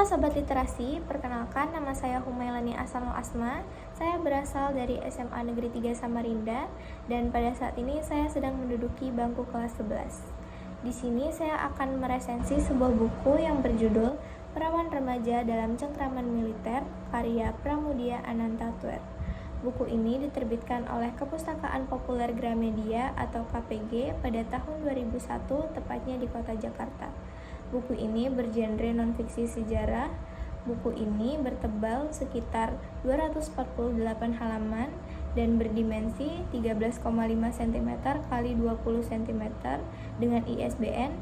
Halo Sobat Literasi, perkenalkan nama saya Humailani Asanul Asma. Saya berasal dari SMA Negeri 3 Samarinda dan pada saat ini saya sedang menduduki bangku kelas 11. Di sini saya akan meresensi sebuah buku yang berjudul Perawan Remaja dalam Cengkraman Militer, karya Pramudia Anantatur. Buku ini diterbitkan oleh Kepustakaan Populer Gramedia atau KPG pada tahun 2001, tepatnya di kota Jakarta. Buku ini bergenre non-fiksi sejarah. Buku ini bertebal sekitar 248 halaman dan berdimensi 13,5 cm x 20 cm dengan ISBN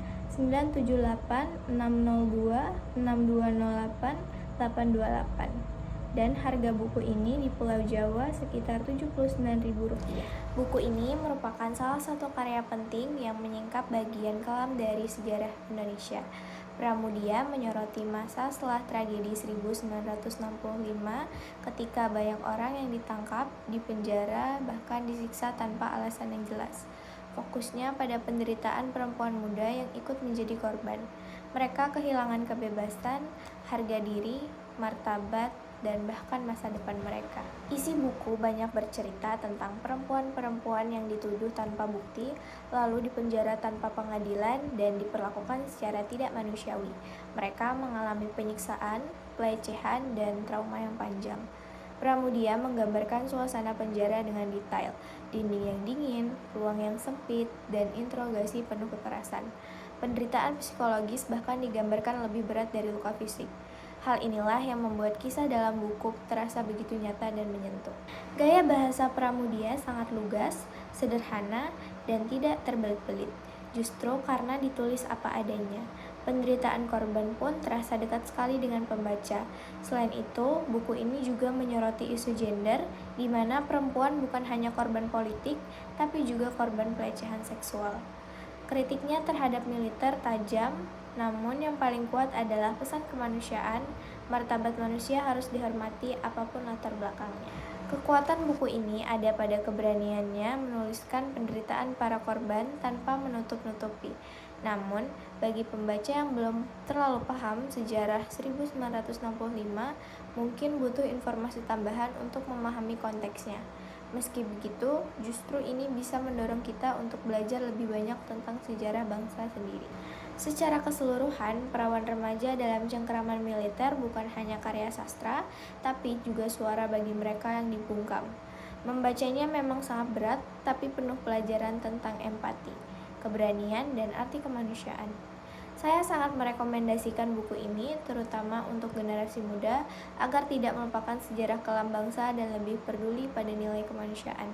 9786026208828 dan harga buku ini di Pulau Jawa sekitar Rp79.000. Buku ini merupakan salah satu karya penting yang menyingkap bagian kelam dari sejarah Indonesia. Pramudia menyoroti masa setelah tragedi 1965 ketika banyak orang yang ditangkap, dipenjara, bahkan disiksa tanpa alasan yang jelas. Fokusnya pada penderitaan perempuan muda yang ikut menjadi korban. Mereka kehilangan kebebasan, harga diri, martabat, dan bahkan masa depan mereka. Isi buku banyak bercerita tentang perempuan-perempuan yang dituduh tanpa bukti, lalu dipenjara tanpa pengadilan, dan diperlakukan secara tidak manusiawi. Mereka mengalami penyiksaan, pelecehan, dan trauma yang panjang. Pramudia menggambarkan suasana penjara dengan detail, dinding yang dingin, ruang yang sempit, dan interogasi penuh kekerasan. Penderitaan psikologis bahkan digambarkan lebih berat dari luka fisik. Hal inilah yang membuat kisah dalam buku terasa begitu nyata dan menyentuh. Gaya bahasa Pramudia sangat lugas, sederhana, dan tidak terbelit-belit. Justru karena ditulis apa adanya, penderitaan korban pun terasa dekat sekali dengan pembaca. Selain itu, buku ini juga menyoroti isu gender, di mana perempuan bukan hanya korban politik, tapi juga korban pelecehan seksual. Kritiknya terhadap militer tajam, namun yang paling kuat adalah pesan kemanusiaan, martabat manusia harus dihormati apapun latar belakangnya. Kekuatan buku ini ada pada keberaniannya menuliskan penderitaan para korban tanpa menutup-nutupi. Namun, bagi pembaca yang belum terlalu paham sejarah 1965, mungkin butuh informasi tambahan untuk memahami konteksnya. Meski begitu, justru ini bisa mendorong kita untuk belajar lebih banyak tentang sejarah bangsa sendiri. Secara keseluruhan, Perawan Remaja dalam Cengkraman Militer bukan hanya karya sastra, tapi juga suara bagi mereka yang dibungkam. Membacanya memang sangat berat, tapi penuh pelajaran tentang empati, keberanian, dan arti kemanusiaan. Saya sangat merekomendasikan buku ini, terutama untuk generasi muda, agar tidak melupakan sejarah kelam bangsa dan lebih peduli pada nilai kemanusiaan.